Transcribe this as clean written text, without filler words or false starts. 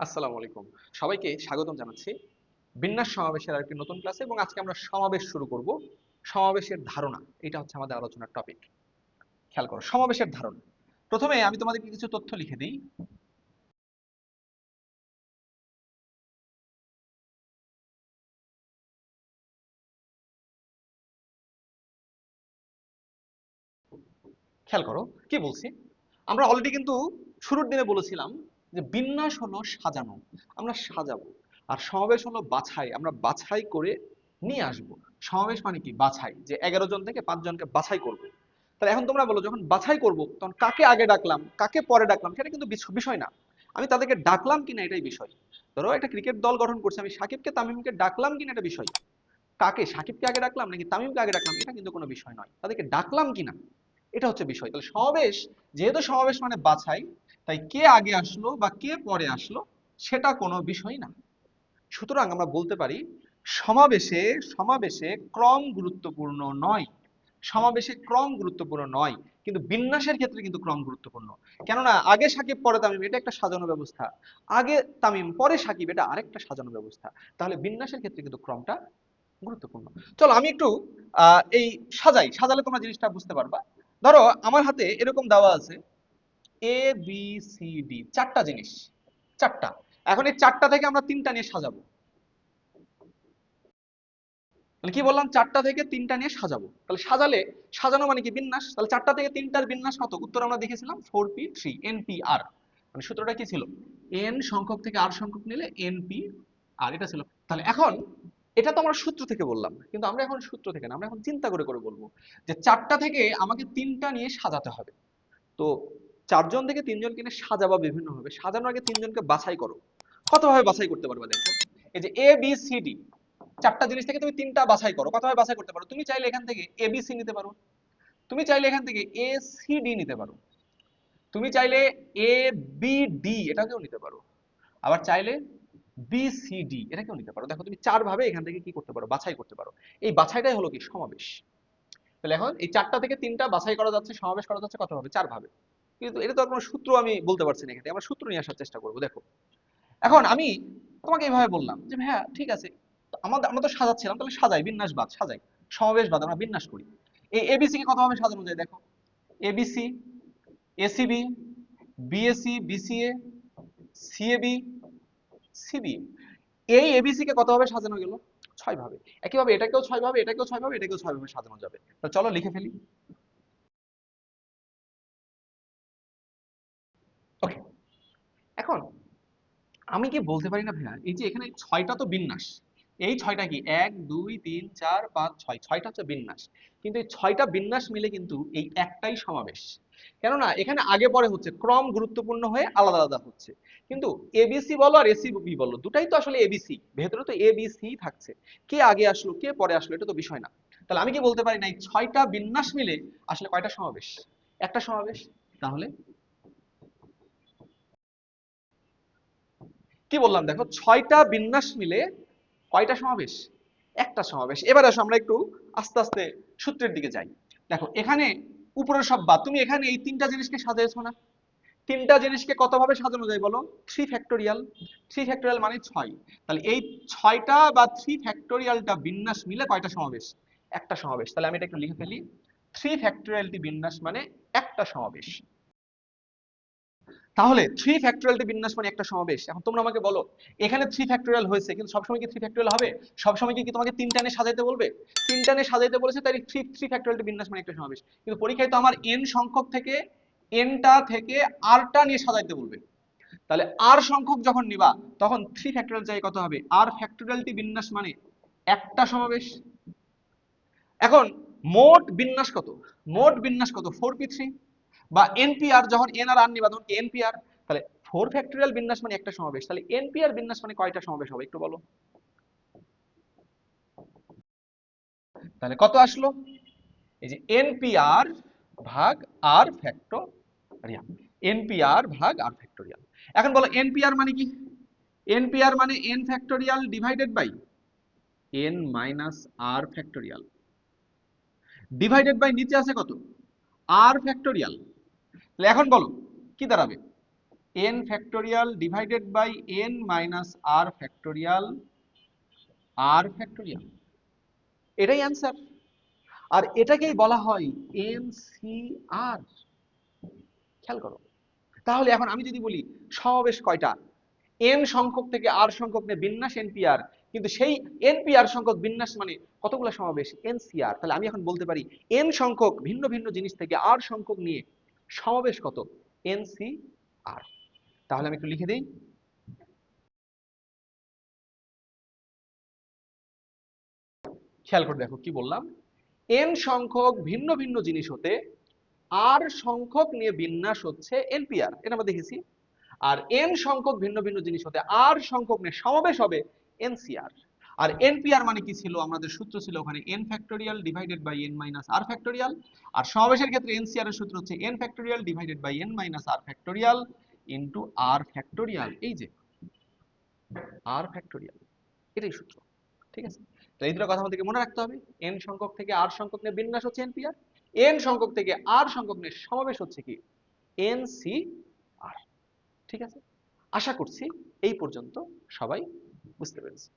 আসসালামু আলাইকুম। সবাইকে স্বাগতম জানাচ্ছি বিন্যাস সমাবেশের আরেকটি নতুন ক্লাসে। এবং আজকে আমরা সমাবেশ শুরু করব। সমাবেশের ধারণা, এটা হচ্ছে আমাদের আলোচনার টপিক। খেয়াল করো, সমাবেশের ধারণা। প্রথমে আমি তোমাদেরকে কিছু তথ্য লিখে দিই। খেয়াল করো কি বলছি। আমরা অলরেডি কিন্তু শুরুর দিনে বলেছিলাম যে বিন্যাস হলো সাজানো, আমরা সাজাবো। আর সমাবেশ হলো বাছাই, আমরা বাছাই করে নিয়ে আসবো। সমাবেশ মানে কি? বাছাই, যে 11 জন থেকে 5 জনকে বাছাই করব। তাহলে এখন তোমরা বলো, যখন বাছাই করব তখন কাকে আগে ডাকলাম কাকে পরে ডাকলাম সেটা কিন্তু বিষয় না। আমি তাদেরকে ডাকলাম কিনা এটাই বিষয়। ধরো একটা ক্রিকেট দল গঠন করছে, আমি সাকিবকে তামিমকে ডাকলাম কিনা এটা বিষয়। কাকে, সাকিবকে আগে ডাকলাম নাকি তামিমকে আগে ডাকলাম এটা কিন্তু কোনো বিষয় নয়, তাদেরকে ডাকলাম কিনা এটা হচ্ছে বিষয়। তাহলে সমাবেশ, যেহেতু সমাবেশ মানে বাছাই, তাই কে আগে আসলো বা কে পরে আসলো সেটা কোনো বিষয় না। সুতরাং আমরা বলতে পারি সমাবেশে সমাবেশে ক্রম গুরুত্বপূর্ণ নয়। সমাবেশে ক্রম গুরুত্বপূর্ণ নয়, কিন্তু বিন্যাসের ক্ষেত্রে কিন্তু ক্রম গুরুত্বপূর্ণ। কেননা আগে সাকিব পরে তামিম এটা একটা সাজানো ব্যবস্থা, আগে তামিম পরে সাকিব এটা আরেকটা সাজানো ব্যবস্থা। তাহলে বিন্যাসের ক্ষেত্রে কিন্তু ক্রমটা গুরুত্বপূর্ণ। চলো আমি একটু এই সাজালে তোমরা জিনিসটা বুঝতে পারবা। ধরো আমার হাতে এরকম দেওয়া আছে এ বি সি ডি, চারটা জিনিস, চারটা। এখন এই চারটা থেকে আমরা তিনটা নিয়ে সাজাবো। তাহলে কি বললাম, চারটা থেকে তিনটা নিয়ে সাজাবো। তাহলে সাজানো মানে কি? বিন্যাস। তাহলে চারটা থেকে তিনটার বিন্যাস কত? উত্তর আমরা দেখেছিলাম 4p3 NPR। মানে সূত্রটা কি ছিল? n সংখ্যক থেকে r সংখ্যক নিলে NPR, এটা ছিল। তাহলে এখন এটা তো আমরা সূত্র থেকে বললাম, কিন্তু আমরা এখন সূত্র থেকে না, আমরা এখন চিন্তা করে করে বলবো যে চারটা থেকে আমাকে তিনটা নিয়ে সাজাতে হবে। তো চারজন থেকে তিনজন কিনে সাজাবা বিভিন্ন ভাবে। সাজানোর আগে তিনজনকে বাছাই করো। কতভাবে বাছাই করতে পারবে দেখো। এই যে এ বি সি ডি, চারটা জিনিস থেকে তুমি তিনটা বাছাই করো। কতভাবে বাছাই করতে পারো? তুমি চাইলে এখান থেকে এ বি সি নিতে পারো, তুমি চাইলে এখান থেকে এ সি ডি নিতে পারো, তুমি চাইলে এ বি ডি এটাকেও নিতে পারো, আবার চাইলে বি সি ডি এটাকেও নিতে পারো। দেখো তুমি চার ভাবে এখান থেকে কি করতে পারো? বাছাই করতে পারো। এই বাছাইটাই হলো কি? সমাবেশ। তাহলে এখন এই চারটা থেকে তিনটা বাছাই করা যাচ্ছে, সমাবেশ করা যাচ্ছে কত ভাবে? চার ভাবে। কিন্তু এটা তো আর কোনো সূত্র আমি বলতে পারছি না, এখানে আমরা সূত্র নিয়ে আসার চেষ্টা করবো। দেখো এখন আমি তোমাকে এইভাবে বললাম যে হ্যাঁ ঠিক আছে, তো আমরা তো সাজাচ্ছিলাম, তাহলে সাজাই, বিন্যাস বাদ সাজাই, সমাবেশ বাদ আমরা বিন্যাস করি। এই এবিসি কে কতভাবে সাজানো যায় দেখো। ABC, ACB, BAC, BCA, CAB, CBA. এই এবিসি কে কতভাবে সাজানো গেল? ছয় ভাবে। একইভাবে এটাকেও ছয় ভাবে, এটাকেও ছয় ভাবে, এটাকেও ছয় ভাবে সাজানো যাবে। তো চলো লিখে ফেলি। ওকে, এখন আমি কি বলতে পারি না ভাইয়া, এই যে এখানে ছয়টা তো বিন্যাস, এই ছয়টা কি 1 2 3 4 5 6, ছয়টা হচ্ছে বিন্যাস। কিন্তু এই ছয়টা বিন্যাস মিলে কিন্তু এই একটাই সমাবেশ। কেননা এখানে আগে পরে হচ্ছে, ক্রম গুরুত্বপূর্ণ হয়ে আলাদা আলাদা হচ্ছে। কিন্তু এবিসি বলো আর এসিবি বলো, দুটাই তো আসলে এবিসি, ভেতরে তো এবিসি থাকছে। কে আগে আসলো কে পরে আসলো এটা তো বিষয় না। তাহলে আমি কি বলতে পারি না এই ছয়টা বিন্যাস মিলে আসলে কয়টা সমাবেশ? একটা সমাবেশ। তাহলে কি বললাম দেখো, ছয়টা বিন্যাস মিলে কয়টা সমাবেশ? একটা সমাবেশ। এবার আসো আমরা একটু আস্তে আস্তে সূত্রের দিকে যাই। দেখো এখানে উপরের সব বাদ, তুমি এখানে এই তিনটা জিনিসকে সাজিয়েছো না? তিনটা জিনিসকে কতভাবে সাজানো যায় বলো? 3 ফ্যাক্টোরিয়াল। 3 ফ্যাক্টোরিয়াল মানে 6। তাহলে এই ছয়টা বা 3 ফ্যাক্টোরিয়ালটা বিন্যাস মিলে কয়টা সমাবেশ? একটা সমাবেশ। তাহলে আমি এটা একটু লিখে ফেলি, 3 ফ্যাক্টোরিয়ালটি বিন্যাস মানে একটা সমাবেশ। তাহলে 3 ফ্যাক্টোরিয়ালটি বিন্যাস মানে একটা সমাবেশ। এখন তোমরা আমাকে বলো, এখানে 3 ফ্যাক্টোরিয়াল হয়েছে, কিন্তু সবসময় কি 3 ফ্যাক্টোরিয়াল হবে? সবসময় কি তোমাকে তিনটা নিয়ে সাজাইতে বলবে? তিনটা নিয়ে সাজাইতে বলেছে, তাই 3 ফ্যাক্টোরিয়ালটি বিন্যাস মানে একটা সমাবেশ। কিন্তু পরীক্ষায় তো আমার n সংখ্যক থেকে nটা থেকে rটা নিয়ে সাজাইতে বলবে। তাহলে r সংখ্যক যখন নিবা তখন 3 ফ্যাক্টোরিয়াল চাই কত হবে? r ফ্যাক্টোরিয়ালটি বিন্যাস মানে একটা সমাবেশ। এখন মোট বিন্যাস কত? মোট বিন্যাস কত? 4p3। বা এনপিআর, যখন এন আর আর নিবা তখন কি এনপিআর। তাহলে 4 ফ্যাক্টোরিয়াল বিন্যাস মানে একটা সমাবেশ, তাহলে এনপিআর বিন্যাস মানে কয়টা সমাবেশ হবে একটু বলো। তাহলে কত আসলো? এই যে এনপিআর ভাগ আর ফ্যাক্টোরিয়াল, এনপিআর ভাগ আর ফ্যাক্টোরিয়াল। এখন বলো এনপিআর মানে কি? এনপিআর মানে n factorial divided by n minus r factorial, divided by নিচে আছে কত? R factorial. তাহলে এখন বলো কি দাঁড়াবে? n factorial divided by n minus r factorial এটাই অ্যান্সার। আর এটাকেই বলা হয় NCR। খেয়াল করো। তাহলে এখন আমি যদি বলি সমাবেশ কয়টা, n সংখ্যক থেকে r সংখ্যক নিয়ে বিন্যাস NPR, কিন্তু সেই NPR সংখ্যক বিন্যাস মানে কতগুলো সমাবেশ NCR। তাহলে আমি এখন বলতে পারি n সংখ্যক ভিন্ন ভিন্ন জিনিস থেকে r সংখ্যক নিয়ে সমাবেশ কত NCR। তাহলে আমি একটু লিখে দিই, খেয়াল করে দেখো কি বললাম, n সংখ্যক ভিন্ন ভিন্ন জিনিস হতে r সংখ্যক নিয়ে বিন্যাস হচ্ছে NPR, এটা আমরা দেখেছি। আর n সংখ্যক ভিন্ন ভিন্ন জিনিস হতে r সংখ্যক নিয়ে সমাবেশ হবে NCR। আর NPR মানে কি ছিল, আমাদের সূত্র ছিল ওখানে n factorial divided by n minus r factorial. আর সমাবেশের ক্ষেত্রে NCR এর সূত্র হচ্ছে n factorial divided by n minus r factorial into r factorial. এই যে r ফ্যাক্টোরিয়াল, এটাই সূত্র। ঠিক আছে, তো এই দুটো কথা আমাদেরকে মনে রাখতে হবে। n সংখ্যক থেকে r সংখ্যক নিয়ে বিন্যাস হচ্ছে NPR, n সংখ্যক থেকে r সংখ্যক নিয়ে সমাবেশ হচ্ছে কি NCR। ঠিক আছে, আশা করছি এই পর্যন্ত সবাই বুঝতে পেরেছে।